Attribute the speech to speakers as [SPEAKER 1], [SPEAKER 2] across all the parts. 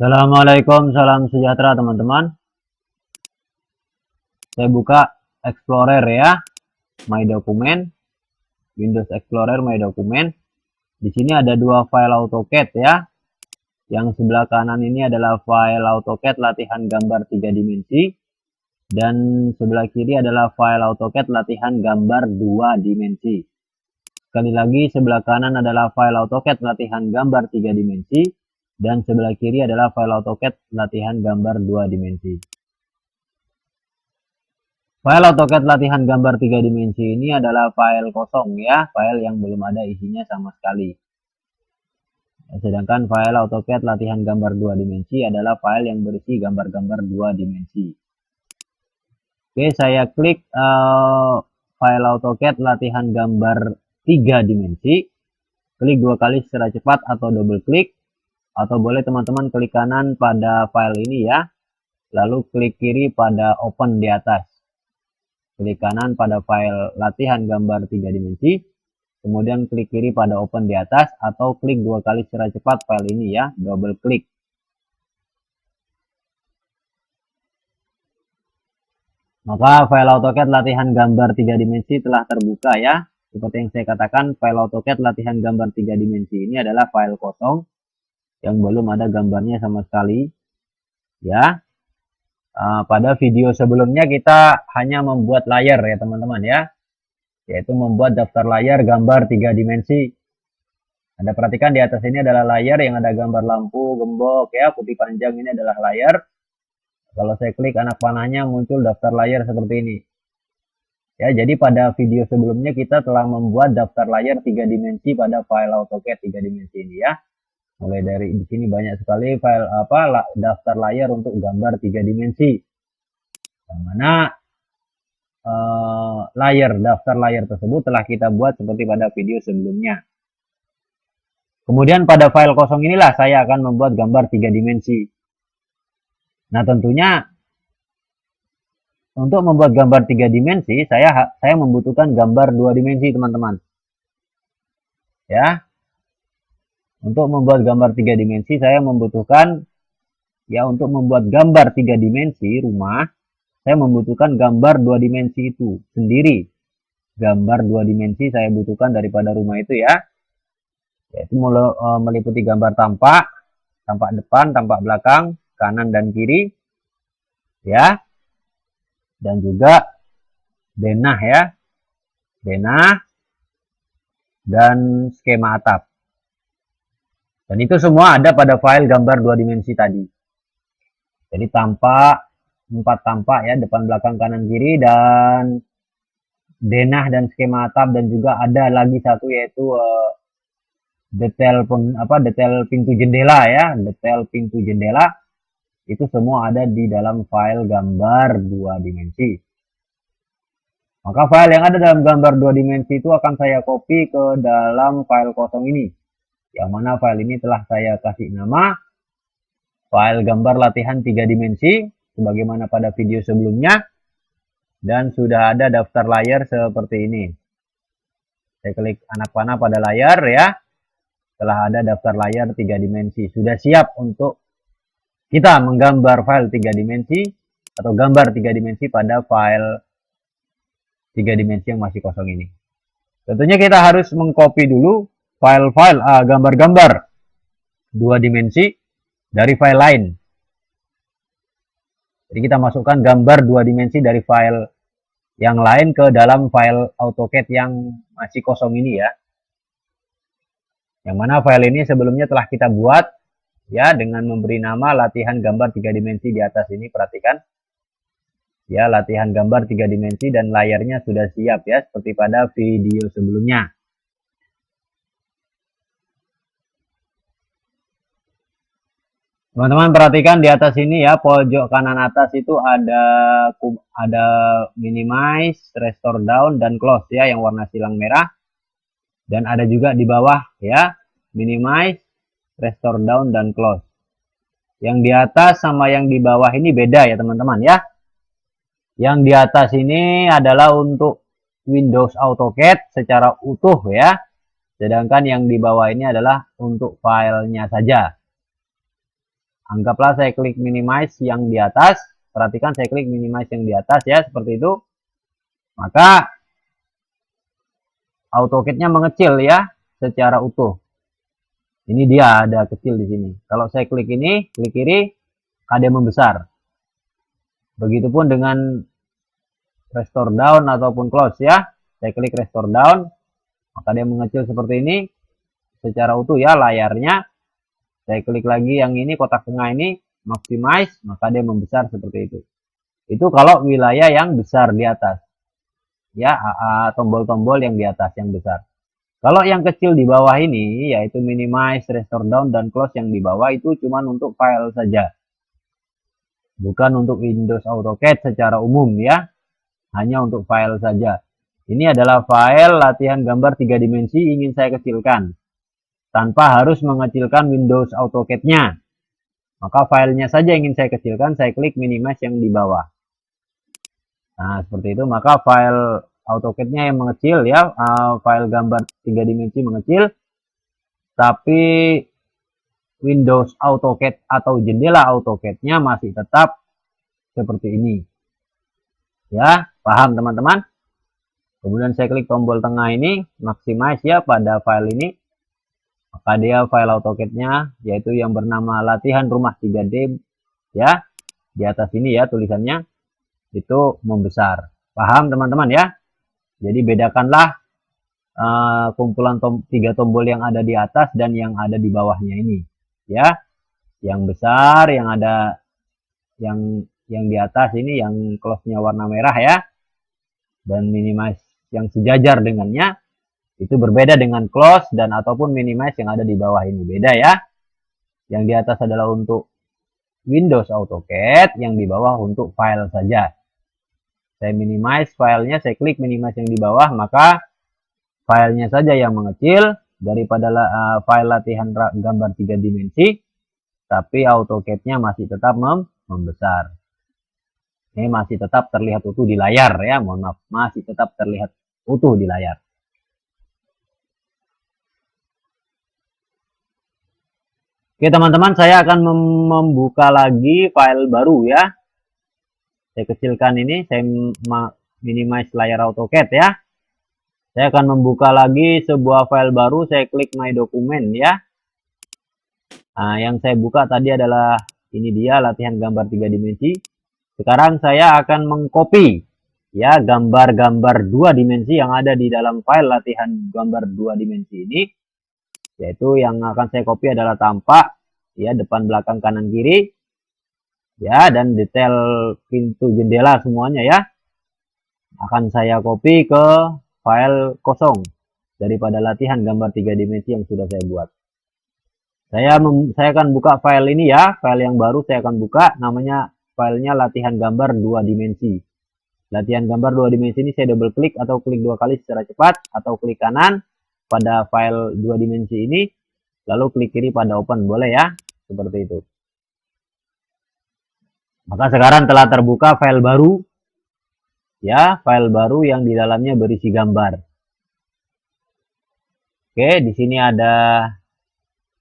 [SPEAKER 1] Assalamualaikum, salam sejahtera teman-teman. Saya buka Explorer ya, My Document, Windows Explorer My Document. Di sini ada dua file AutoCAD ya. Yang sebelah kanan ini adalah file AutoCAD latihan gambar 3 dimensi. Dan sebelah kiri adalah file AutoCAD latihan gambar 2 dimensi. Sekali lagi, sebelah kanan adalah file AutoCAD latihan gambar 3 dimensi. Dan sebelah kiri adalah file AutoCAD latihan gambar 2 dimensi. File AutoCAD latihan gambar 3 dimensi ini adalah file kosong ya, file yang belum ada isinya sama sekali. Sedangkan file AutoCAD latihan gambar 2 dimensi adalah file yang berisi gambar-gambar 2 dimensi. Oke, saya klik file AutoCAD latihan gambar 3 dimensi. Klik 2 kali secara cepat atau double klik. Atau boleh teman-teman klik kanan pada file ini ya. Lalu klik kiri pada open di atas. Klik kanan pada file latihan gambar 3 dimensi. Kemudian klik kiri pada open di atas. Atau klik 2 kali secara cepat file ini ya. Double klik. Maka file AutoCAD latihan gambar 3 dimensi telah terbuka ya. Seperti yang saya katakan, file AutoCAD latihan gambar 3 dimensi ini adalah file kosong yang belum ada gambarnya sama sekali ya. Pada video sebelumnya kita hanya membuat layer ya teman-teman ya, yaitu membuat daftar layar gambar 3 dimensi. Anda perhatikan di atas ini adalah layar yang ada gambar lampu, gembok ya, putih panjang, ini adalah layar. Kalau saya klik anak panahnya muncul daftar layar seperti ini. Ya, jadi pada video sebelumnya kita telah membuat daftar layar 3 dimensi pada file AutoCAD 3 dimensi ini ya. Mulai dari di sini banyak sekali file daftar layar untuk gambar 3 dimensi. Yang mana daftar layar tersebut telah kita buat seperti pada video sebelumnya. Kemudian pada file kosong inilah saya akan membuat gambar 3 dimensi. Nah, tentunya untuk membuat gambar 3 dimensi saya membutuhkan gambar 2 dimensi, teman-teman. Ya. Untuk membuat gambar 3 dimensi saya membutuhkan ya, untuk membuat gambar 3 dimensi rumah saya membutuhkan gambar 2 dimensi itu sendiri. Gambar 2 dimensi saya butuhkan daripada rumah itu ya. Yaitu meliputi gambar tampak depan, tampak belakang, kanan dan kiri ya. Dan juga denah ya. Denah dan skema atap. Dan itu semua ada pada file gambar 2 dimensi tadi. Jadi tampak, 4 tampak ya, depan, belakang, kanan, kiri, dan denah dan skema atap, dan juga ada lagi satu yaitu detail pintu jendela ya, detail pintu jendela. Itu semua ada di dalam file gambar 2 dimensi. Maka file yang ada dalam gambar 2 dimensi itu akan saya copy ke dalam file kosong ini. Yang mana file ini telah saya kasih nama file gambar latihan 3 dimensi sebagaimana pada video sebelumnya, dan sudah ada daftar layar seperti ini. Saya klik anak panah pada layar ya. Telah ada daftar layar 3 dimensi. Sudah siap untuk kita menggambar file 3 dimensi atau gambar 3 dimensi pada file 3 dimensi yang masih kosong ini. Tentunya kita harus mengcopy dulu file-file gambar-gambar 2 dimensi dari file lain. Jadi kita masukkan gambar 2 dimensi dari file yang lain ke dalam file AutoCAD yang masih kosong ini ya. Yang mana file ini sebelumnya telah kita buat ya dengan memberi nama latihan gambar 3 dimensi di atas ini, perhatikan. Ya, latihan gambar 3 dimensi dan layarnya sudah siap ya seperti pada video sebelumnya. Teman-teman perhatikan di atas ini ya, pojok kanan atas itu ada minimize, restore down, dan close ya yang warna silang merah. Dan ada juga di bawah ya, minimize, restore down, dan close. Yang di atas sama yang di bawah ini beda ya teman-teman ya. Yang di atas ini adalah untuk Windows AutoCAD secara utuh ya. Sedangkan yang di bawah ini adalah untuk filenya saja. Anggaplah saya klik minimize yang di atas. Perhatikan saya klik minimize yang di atas ya, seperti itu. Maka AutoCAD-nya mengecil ya secara utuh. Ini dia ada kecil di sini. Kalau saya klik ini, klik kiri, ada membesar. Begitupun dengan restore down ataupun close ya. Saya klik restore down, maka dia mengecil seperti ini secara utuh ya layarnya. Saya klik lagi yang ini, kotak tengah ini, maximize, maka dia membesar seperti itu. Itu kalau wilayah yang besar di atas. Ya, tombol-tombol yang di atas yang besar. Kalau yang kecil di bawah ini, yaitu minimize, restore down, dan close yang di bawah itu cuma untuk file saja. Bukan untuk Windows AutoCAD secara umum ya. Hanya untuk file saja. Ini adalah file latihan gambar 3 dimensi ingin saya kecilkan. Tanpa harus mengecilkan Windows AutoCAD-nya. Maka filenya saja ingin saya kecilkan, saya klik minimize yang di bawah. Nah, seperti itu. Maka file AutoCAD-nya yang mengecil ya, file gambar 3 dimensi mengecil. Tapi Windows AutoCAD atau jendela AutoCAD-nya masih tetap seperti ini. Ya, paham teman-teman? Kemudian saya klik tombol tengah ini, maximize ya pada file ini. Maka dia file AutoCAD-nya yaitu yang bernama latihan rumah 3D ya. Di atas ini ya tulisannya itu membesar. Paham teman-teman ya? Jadi bedakanlah kumpulan 3 tombol yang ada di atas dan yang ada di bawahnya ini ya. Yang besar yang ada yang di atas ini yang close-nya warna merah ya. Dan minimize yang sejajar dengannya itu berbeda dengan close dan ataupun minimize yang ada di bawah ini. Beda ya. Yang di atas adalah untuk Windows AutoCAD, yang di bawah untuk file saja. Saya minimize filenya, saya klik minimize yang di bawah, maka filenya saja yang mengecil daripada file latihan gambar 3 dimensi, tapi AutoCAD-nya masih tetap membesar. Ini masih tetap terlihat utuh di layar ya, mohon maaf, masih tetap terlihat utuh di layar. Oke teman-teman, saya akan membuka lagi file baru ya. Saya kecilkan ini, saya minimize layar AutoCAD ya. Saya akan membuka lagi sebuah file baru, saya klik My Document ya. Nah, yang saya buka tadi adalah ini dia latihan gambar 3 dimensi. Sekarang saya akan mengcopy ya gambar-gambar 2 dimensi yang ada di dalam file latihan gambar 2 dimensi ini. Yaitu yang akan saya copy adalah tampak ya depan belakang kanan kiri ya dan detail pintu jendela semuanya ya akan saya copy ke file kosong daripada latihan gambar 3 dimensi yang sudah saya buat. Saya akan buka file ini ya, file yang baru saya akan buka, namanya filenya latihan gambar 2 dimensi. Latihan gambar 2 dimensi ini saya double klik atau klik 2 kali secara cepat atau klik kanan pada file 2 dimensi ini, lalu klik kiri pada open, boleh ya, seperti itu. Maka sekarang telah terbuka file baru, ya, file baru yang di dalamnya berisi gambar. Oke, di sini ada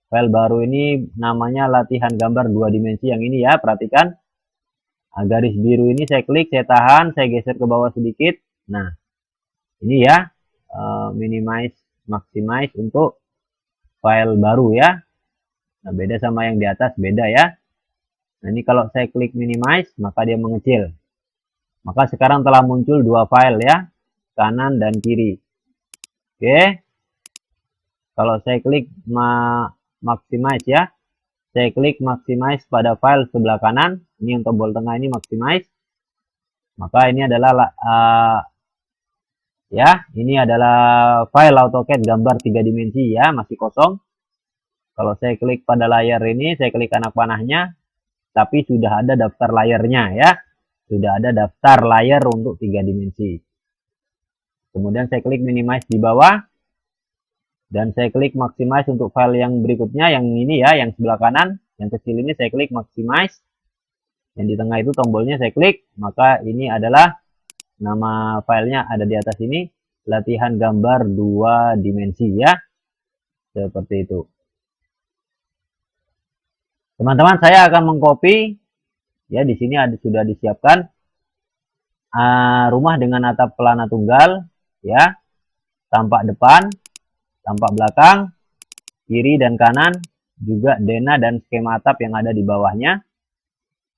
[SPEAKER 1] file baru ini namanya latihan gambar 2 dimensi yang ini ya, perhatikan. Garis biru ini saya klik, saya tahan, saya geser ke bawah sedikit. Nah, ini ya, minimize, maximize untuk file baru ya. Nah, beda sama yang di atas, beda ya. Nah, ini kalau saya klik minimize, maka dia mengecil. Maka sekarang telah muncul 2 file ya, kanan dan kiri. Oke. Kalau saya klik maximize ya, saya klik maximize pada file sebelah kanan, ini yang tombol tengah ini maximize. Maka ini adalah ya, ini adalah file AutoCAD gambar 3 dimensi ya, masih kosong. Kalau saya klik pada layar ini, saya klik anak panahnya, tapi sudah ada daftar layarnya ya. Sudah ada daftar layar untuk 3 dimensi. Kemudian saya klik minimize di bawah. Dan saya klik maximize untuk file yang berikutnya, yang ini ya, yang sebelah kanan. Yang kecil ini saya klik maximize. Yang di tengah itu tombolnya saya klik. Maka ini adalah nama filenya ada di atas ini. Latihan gambar 2 dimensi ya. Seperti itu. Teman-teman, saya akan mengcopy ya, di sini sudah disiapkan rumah dengan atap pelana tunggal ya, tampak depan, tampak belakang, kiri dan kanan, juga denah dan skema atap yang ada di bawahnya.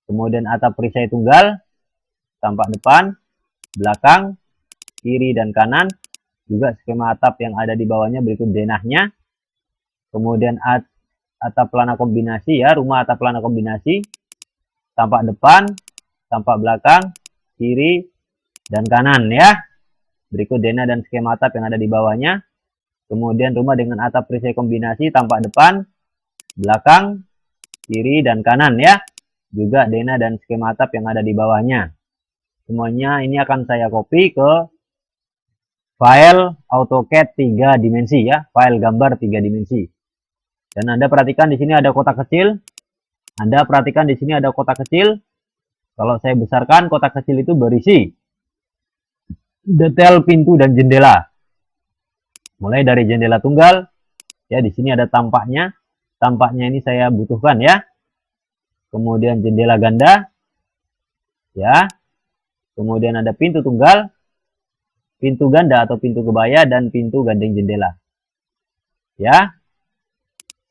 [SPEAKER 1] Kemudian atap perisai tunggal, tampak depan, belakang, kiri dan kanan, juga skema atap yang ada di bawahnya berikut denahnya. Kemudian atap pelana kombinasi ya, rumah atap pelana kombinasi, tampak depan, tampak belakang, kiri dan kanan ya. Berikut denah dan skema atap yang ada di bawahnya. Kemudian rumah dengan atap perisai kombinasi, tampak depan, belakang, kiri dan kanan ya. Juga denah dan skema atap yang ada di bawahnya. Semuanya ini akan saya copy ke file AutoCAD 3 dimensi ya, file gambar 3 dimensi. Dan Anda perhatikan di sini ada kotak kecil. Anda perhatikan di sini ada kotak kecil. Kalau saya besarkan, kotak kecil itu berisi detail pintu dan jendela. Mulai dari jendela tunggal, ya di sini ada tampaknya. Tampaknya ini saya butuhkan ya. Kemudian jendela ganda, ya. Kemudian ada pintu tunggal, pintu ganda atau pintu kebaya, dan pintu gandeng jendela. Ya.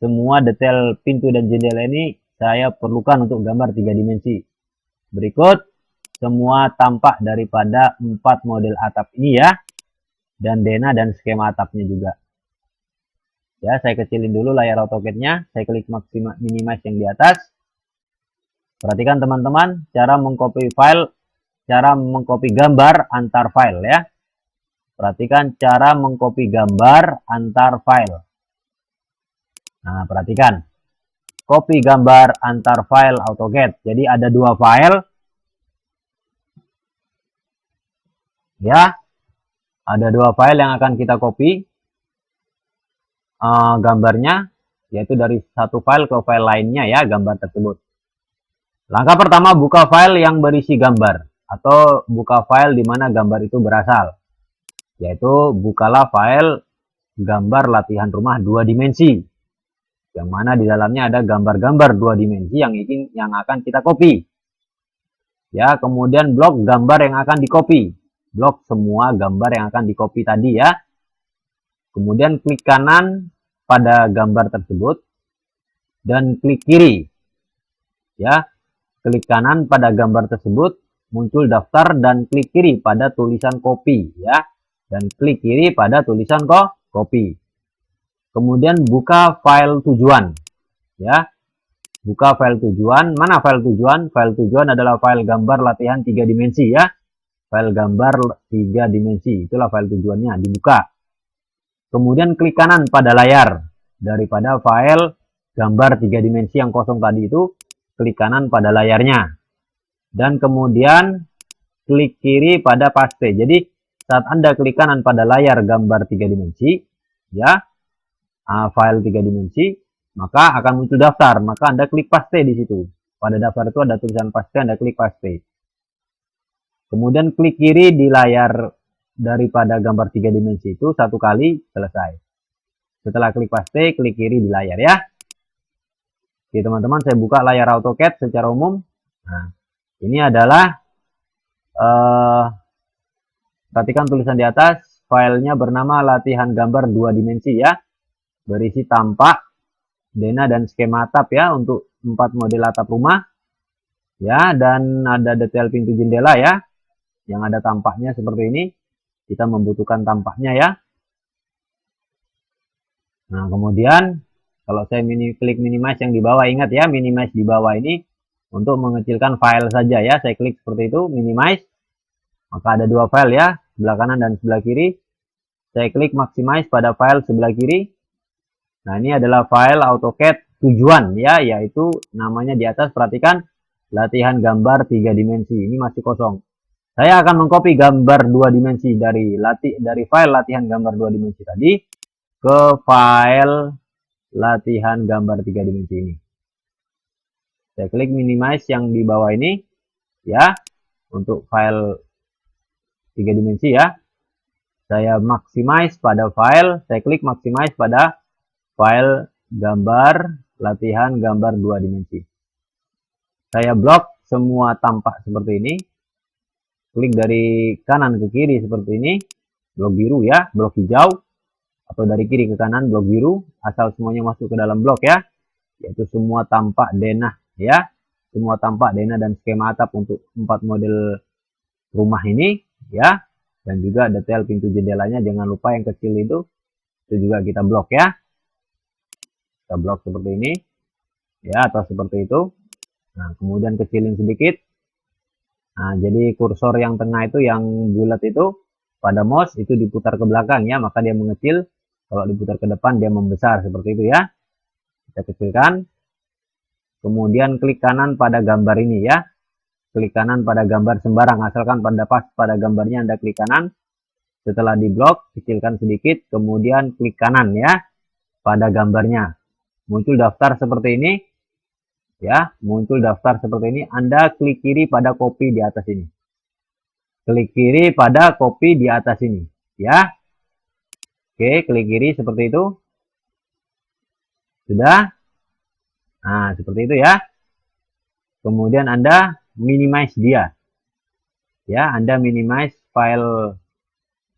[SPEAKER 1] Semua detail pintu dan jendela ini saya perlukan untuk gambar 3 dimensi. Berikut semua tampak daripada 4 model atap ini ya. Dan denah dan skema atapnya juga. Ya, saya kecilin dulu layar AutoCAD-nya. Saya klik minimize yang di atas. Perhatikan teman-teman, cara mengcopy file, cara mengcopy gambar antar file ya. Perhatikan cara mengcopy gambar antar file. Nah, perhatikan. Copy gambar antar file AutoCAD. Jadi ada 2 file. Ya. Ada 2 file yang akan kita copy gambarnya, yaitu dari satu file ke file lainnya ya, gambar tersebut. Langkah pertama, buka file yang berisi gambar atau buka file di mana gambar itu berasal. Yaitu bukalah file gambar latihan rumah 2 dimensi. Yang mana di dalamnya ada gambar-gambar 2 dimensi yang akan kita copy. Ya, kemudian blok gambar yang akan di-copy. Blok semua gambar yang akan di-copy tadi ya. Kemudian klik kanan pada gambar tersebut dan klik kiri. Ya. Klik kanan pada gambar tersebut, muncul daftar dan klik kiri pada tulisan copy ya. Dan klik kiri pada tulisan copy. Kemudian buka file tujuan ya. Buka file tujuan. Mana file tujuan? File tujuan adalah file gambar latihan 3 dimensi ya. File gambar 3 dimensi. Itulah file tujuannya, dibuka. Kemudian klik kanan pada layar daripada file gambar 3 dimensi yang kosong tadi itu. Klik kanan pada layarnya. Dan kemudian klik kiri pada paste. Jadi saat Anda klik kanan pada layar gambar 3 dimensi ya, file 3 dimensi, maka akan muncul daftar. Maka Anda klik paste di situ. Pada daftar itu ada tulisan paste, Anda klik paste. Kemudian klik kiri di layar daripada gambar 3 dimensi itu 1 kali, selesai. Setelah klik paste, klik kiri di layar ya. Oke teman-teman, saya buka layar AutoCAD secara umum. Nah, ini adalah perhatikan tulisan di atas, filenya bernama latihan gambar 2 dimensi ya. Berisi tampak, denah dan skema atap ya untuk 4 model atap rumah. Ya, dan ada detail pintu jendela ya. Yang ada tampaknya seperti ini. Kita membutuhkan tampaknya ya. Nah, kemudian kalau saya klik minimize yang di bawah, ingat ya, minimize di bawah ini untuk mengecilkan file saja ya. Saya klik seperti itu, minimize. Maka ada 2 file ya, sebelah kanan dan sebelah kiri. Saya klik maximize pada file sebelah kiri. Nah, ini adalah file AutoCAD tujuan ya, yaitu namanya di atas, perhatikan, latihan gambar 3 dimensi. Ini masih kosong. Saya akan mengcopy gambar 2 dimensi dari file latihan gambar 2 dimensi tadi ke file latihan gambar 3 dimensi ini. Saya klik minimize yang di bawah ini ya, untuk file 3 dimensi ya. Saya maximize pada file, saya klik maximize pada file gambar latihan gambar 2 dimensi. Saya blok semua tampak seperti ini. Klik dari kanan ke kiri seperti ini. Blok biru ya, blok hijau. Atau dari kiri ke kanan blok biru. Asal semuanya masuk ke dalam blok ya. Yaitu semua tampak denah ya. Semua tampak denah dan skema atap untuk 4 model rumah ini ya. Dan juga detail pintu jendelanya, jangan lupa yang kecil itu juga kita blok ya. Kita blok seperti ini ya, atau seperti itu. Nah, kemudian kecilin sedikit. Nah, jadi kursor yang tengah itu, yang bulat itu, pada mouse itu diputar ke belakang ya, maka dia mengecil. Kalau diputar ke depan dia membesar, seperti itu ya. Kita kecilkan. Kemudian klik kanan pada gambar ini ya. Klik kanan pada gambar sembarang, asalkan pas pada gambarnya Anda klik kanan. Setelah diblok, kecilkan sedikit, kemudian klik kanan ya pada gambarnya. Muncul daftar seperti ini. Ya, muncul daftar seperti ini. Anda klik kiri pada copy di atas ini. Klik kiri pada copy di atas ini. Ya. Oke, klik kiri seperti itu. Sudah. Nah, seperti itu ya. Kemudian Anda minimize dia. Ya, Anda minimize file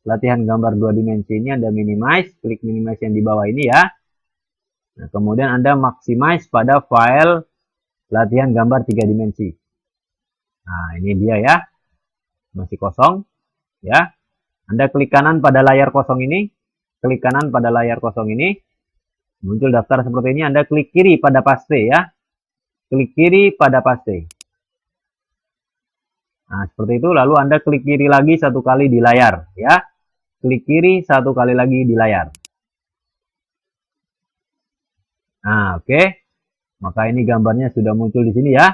[SPEAKER 1] latihan gambar 2 dimensi ini. Anda minimize. Klik minimize yang di bawah ini ya. Nah, kemudian Anda maximize pada file latihan gambar 3 dimensi. Nah, ini dia ya. Masih kosong. Ya. Anda klik kanan pada layar kosong ini. Klik kanan pada layar kosong ini. Muncul daftar seperti ini. Anda klik kiri pada paste ya. Klik kiri pada paste. Nah, seperti itu. Lalu Anda klik kiri lagi 1 kali di layar ya. Klik kiri 1 kali lagi di layar. Nah, oke. Maka ini gambarnya sudah muncul di sini ya.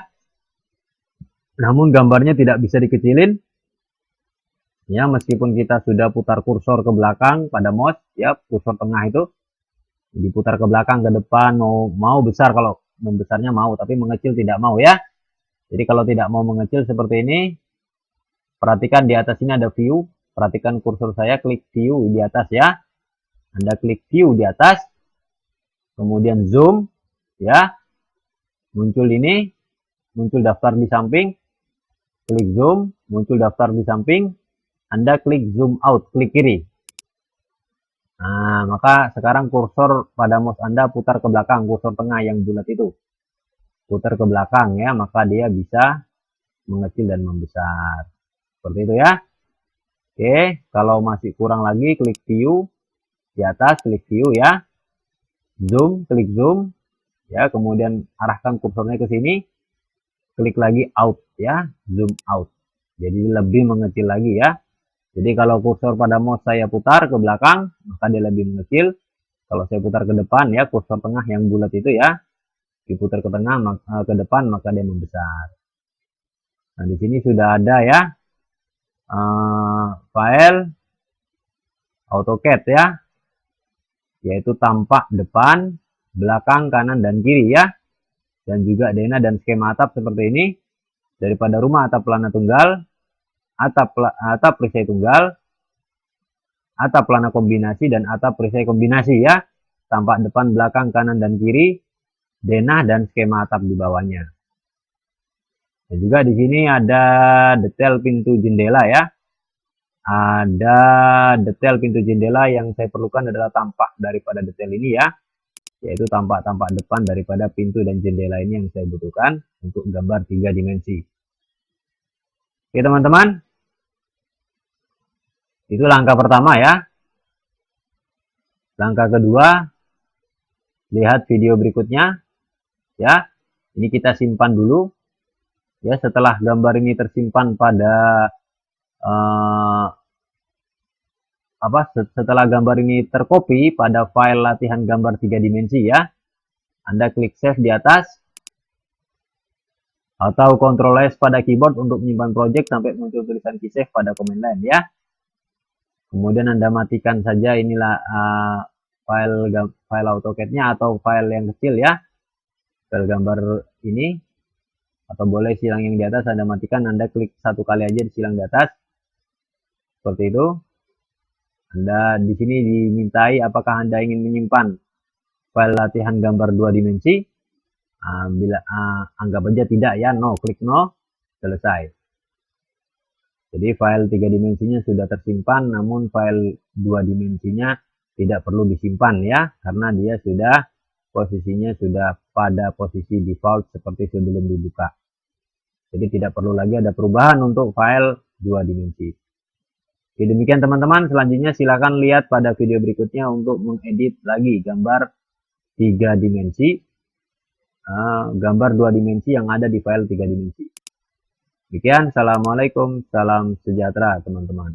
[SPEAKER 1] Namun gambarnya tidak bisa dikecilin. Ya, meskipun kita sudah putar kursor ke belakang pada mouse, ya, kursor tengah itu diputar ke belakang, ke depan, mau besar, kalau membesarnya mau, tapi mengecil tidak mau ya. Jadi kalau tidak mau mengecil seperti ini, perhatikan di atas ini ada view. Perhatikan kursor saya, klik view di atas ya. Anda klik view di atas, kemudian zoom ya. Muncul ini, muncul daftar di samping, klik zoom, muncul daftar di samping, Anda klik zoom out, klik kiri. Nah, maka sekarang kursor pada mouse Anda putar ke belakang, kursor tengah yang bulat itu. Putar ke belakang ya, maka dia bisa mengecil dan membesar. Seperti itu ya. Oke, kalau masih kurang lagi, klik view di atas, klik view ya. Zoom, klik zoom. Ya, kemudian arahkan kursornya ke sini, klik lagi out ya, zoom out. Jadi lebih mengecil lagi ya. Jadi kalau kursor pada mouse saya putar ke belakang, maka dia lebih mengecil. Kalau saya putar ke depan ya, kursor tengah yang bulat itu ya, diputar ke tengah ke depan, maka dia membesar. Nah, di sini sudah ada ya file AutoCAD ya, yaitu tampak depan, belakang, kanan, dan kiri ya. Dan juga denah dan skema atap seperti ini. Daripada rumah atap pelana tunggal, atap perisai tunggal, atap pelana kombinasi, dan atap perisai kombinasi ya. Tampak depan, belakang, kanan, dan kiri, denah dan skema atap di bawahnya. Dan juga di sini ada detail pintu jendela ya. Ada detail pintu jendela, yang saya perlukan adalah tampak daripada detail ini ya. Yaitu tampak-tampak depan daripada pintu dan jendela ini yang saya butuhkan untuk gambar 3 dimensi. Oke teman-teman, itu langkah pertama ya. Langkah kedua, lihat video berikutnya ya. Ini kita simpan dulu ya. Setelah gambar ini tersimpan pada setelah gambar ini tercopy pada file latihan gambar 3 dimensi ya, Anda klik save di atas, atau Ctrl S pada keyboard untuk menyimpan project sampai muncul tulisan key save pada command line ya. Kemudian Anda matikan saja inilah file AutoCAD-nya atau file yang kecil ya, file gambar ini, atau boleh silang yang di atas Anda matikan. Anda klik 1 kali aja di silang di atas seperti itu. Anda di sini dimintai apakah Anda ingin menyimpan file latihan gambar 2 dimensi Bila anggap aja tidak ya, no, klik no, selesai. Jadi file 3 dimensinya sudah tersimpan, namun file 2 dimensinya tidak perlu disimpan ya, karena dia sudah posisinya sudah pada posisi default seperti sebelum dibuka. Jadi tidak perlu lagi ada perubahan untuk file 2 dimensi. Oke, demikian teman-teman, selanjutnya silakan lihat pada video berikutnya untuk mengedit lagi gambar 3 dimensi, gambar 2 dimensi yang ada di file 3 dimensi. Demikian, assalamualaikum, salam sejahtera teman-teman.